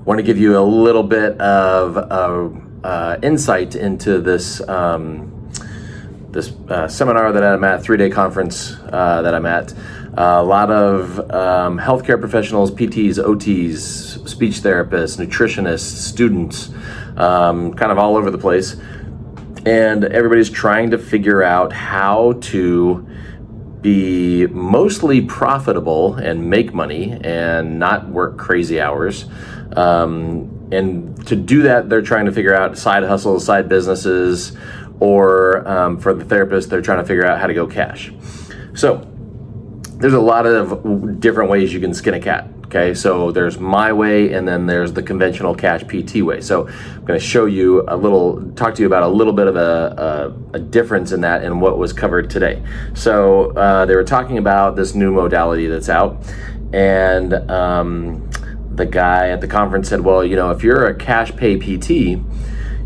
want to give you a little bit of insight into this seminar that I'm at, 3-day conference that I'm at. A lot of healthcare professionals, PTs, OTs, speech therapists, nutritionists, students, kind of all over the place. And everybody's trying to figure out how to be mostly profitable and make money and not work crazy hours. And to do that, they're trying to figure out side hustles, side businesses, or for the therapist, they're trying to figure out how to go cash. So there's a lot of different ways you can skin a cat. Okay, so there's my way, and then there's the conventional cash PT way. So I'm going to show you talk to you about a little bit of a difference in that and what was covered today. So they were talking about this new modality that's out, and the guy at the conference said, well, if you're a cash pay PT,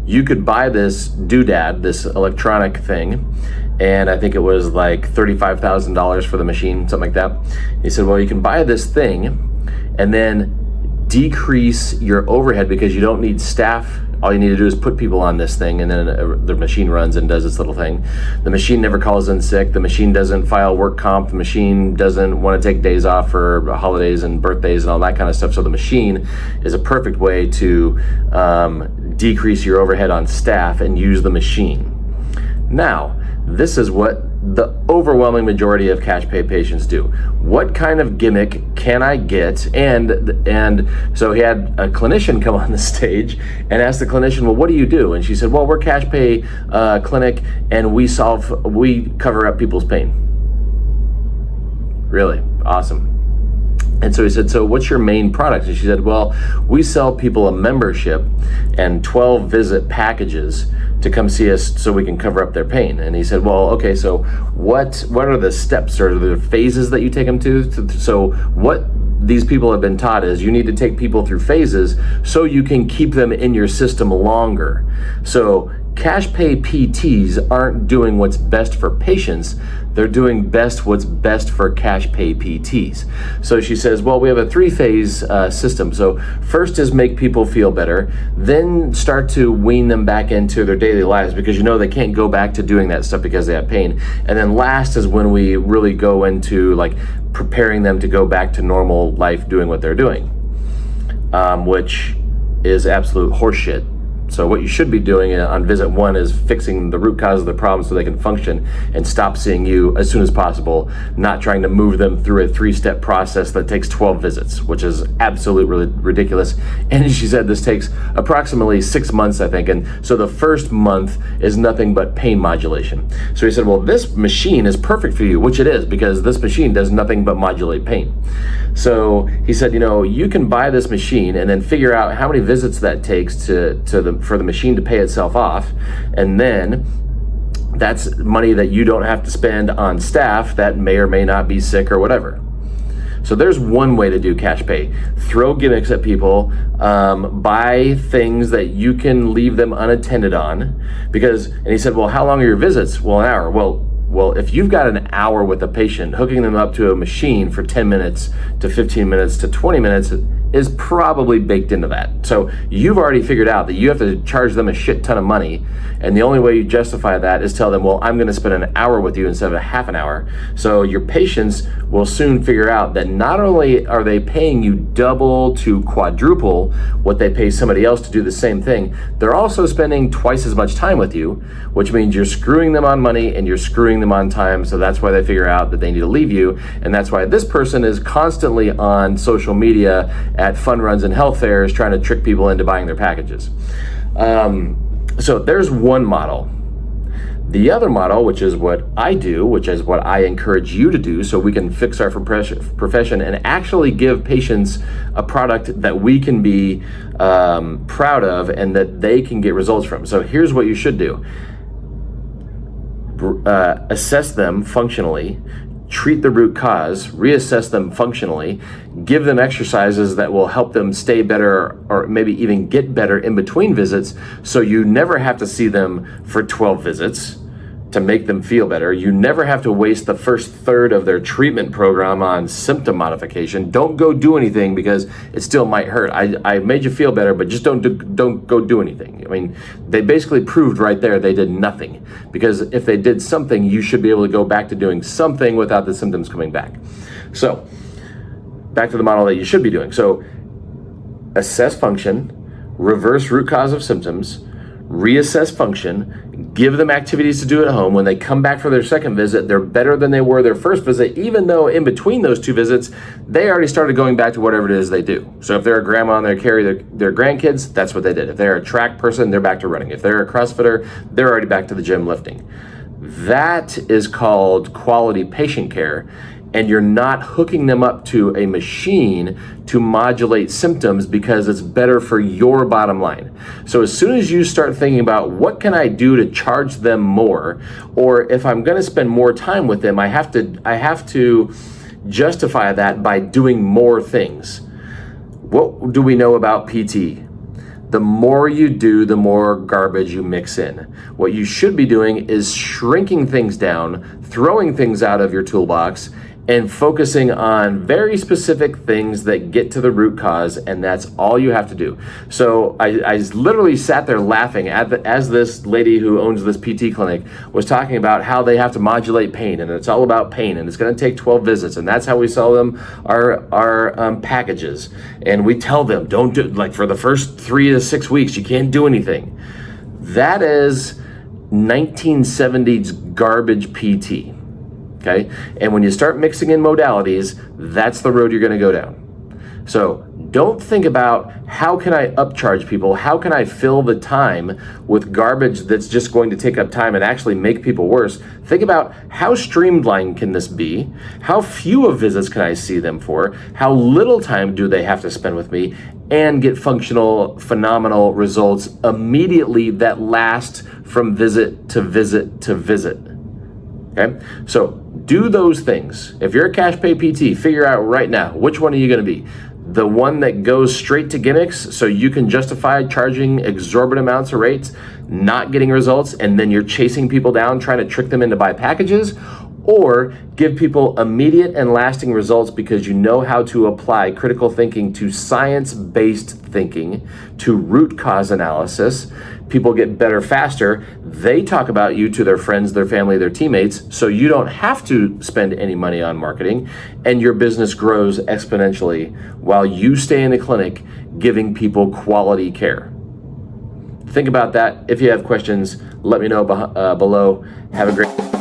you could buy this doodad, this electronic thing, and I think it was like $35,000 for the machine, something like that. He said, well, you can buy this thing and then decrease your overhead because you don't need staff. All you need to do is put people on this thing, and then the machine runs and does its little thing. The machine never calls in sick. The machine doesn't file work comp. The machine doesn't want to take days off for holidays and birthdays and all that kind of stuff. So the machine is a perfect way to decrease your overhead on staff and use the machine. Now, this is what the overwhelming majority of cash pay patients do. What kind of gimmick can I get? And so he had a clinician come on the stage and asked the clinician, well, what do you do? And she said, well, we're cash pay clinic, and we cover up people's pain. Really? Awesome. And so he said, so what's your main product? And she said, well, we sell people a membership and 12 visit packages to come see us so we can cover up their pain. And he said, well, okay, so what are the steps or the phases that you take them to? So what these people have been taught is you need to take people through phases so you can keep them in your system longer. So cash pay PTs aren't doing what's best for patients. They're doing what's best for cash pay PTs. So she says, well, we have a 3-phase system. So first is make people feel better, then start to wean them back into their daily lives because they can't go back to doing that stuff because they have pain. And then last is when we really go into like preparing them to go back to normal life doing what they're doing, which is absolute horseshit. So what you should be doing on visit 1 is fixing the root cause of the problem so they can function and stop seeing you as soon as possible, not trying to move them through a 3-step process that takes 12 visits, which is absolutely ridiculous. And she said this takes approximately 6 months, I think. And so the first month is nothing but pain modulation. So he said, well, this machine is perfect for you, which it is, because this machine does nothing but modulate pain. So he said, you can buy this machine and then figure out how many visits that takes for the machine to pay itself off, and then that's money that you don't have to spend on staff that may or may not be sick or whatever. So there's one way to do cash pay. Throw gimmicks at people, buy things that you can leave them unattended on, and he said, well, how long are your visits? Well, an hour. Well, if you've got an hour with a patient, hooking them up to a machine for 10 minutes to 15 minutes to 20 minutes is probably baked into that. So you've already figured out that you have to charge them a shit ton of money, and the only way you justify that is tell them, well, I'm gonna spend an hour with you instead of a half an hour. So your patients will soon figure out that not only are they paying you double to quadruple what they pay somebody else to do the same thing, they're also spending twice as much time with you, which means you're screwing them on money and you're screwing them on time. So that's why they figure out that they need to leave you. And that's why this person is constantly on social media at fun runs and health fairs trying to trick people into buying their packages. So there's one model. The other model, which is what I do, which is what I encourage you to do so we can fix our profession and actually give patients a product that we can be proud of and that they can get results from. So here's what you should do. Assess them functionally, treat the root cause, reassess them functionally, give them exercises that will help them stay better or maybe even get better in between visits so you never have to see them for 12 visits. to make them feel better. You never have to waste the first third of their treatment program on symptom modification. Don't go do anything because it still might hurt. I made you feel better, but just don't go do anything. I mean, they basically proved right there they did nothing, because if they did something, you should be able to go back to doing something without the symptoms coming back. So back to the model that you should be doing. So assess function, reverse root cause of symptoms, reassess function, give them activities to do at home. When they come back for their second visit, they're better than they were their first visit, even though in between those two visits, they already started going back to whatever it is they do. So if they're a grandma and they carry their grandkids, that's what they did. If they're a track person, they're back to running. If they're a CrossFitter, they're already back to the gym lifting. That is called quality patient care. And you're not hooking them up to a machine to modulate symptoms because it's better for your bottom line. So as soon as you start thinking about what can I do to charge them more, or if I'm going to spend more time with them, I have to justify that by doing more things. What do we know about PT? The more you do, the more garbage you mix in. What you should be doing is shrinking things down, throwing things out of your toolbox, and focusing on very specific things that get to the root cause, and that's all you have to do. So I literally sat there laughing as this lady who owns this PT clinic was talking about how they have to modulate pain, and it's all about pain, and it's going to take 12 visits, and that's how we sell them our packages. And we tell them, don't do, like, for the first 3 to 6 weeks, you can't do anything. That is 1970s garbage PT. Okay, and when you start mixing in modalities, that's the road you're going to go down. So don't think about how can I upcharge people, how can I fill the time with garbage that's just going to take up time and actually make people worse. Think about how streamlined can this be, how few of visits can I see them for, how little time do they have to spend with me, and get functional, phenomenal results immediately that last from visit to visit to visit. Okay, so do those things. If you're a cash pay PT, figure out right now, which one are you going to be? The one that goes straight to gimmicks so you can justify charging exorbitant amounts of rates, not getting results, and then you're chasing people down trying to trick them into buy packages? Or give people immediate and lasting results because you know how to apply critical thinking to science-based thinking, to root cause analysis. People get better faster. They talk about you to their friends, their family, their teammates, so you don't have to spend any money on marketing, and your business grows exponentially while you stay in the clinic giving people quality care. Think about that. If you have questions, let me know below. Have a great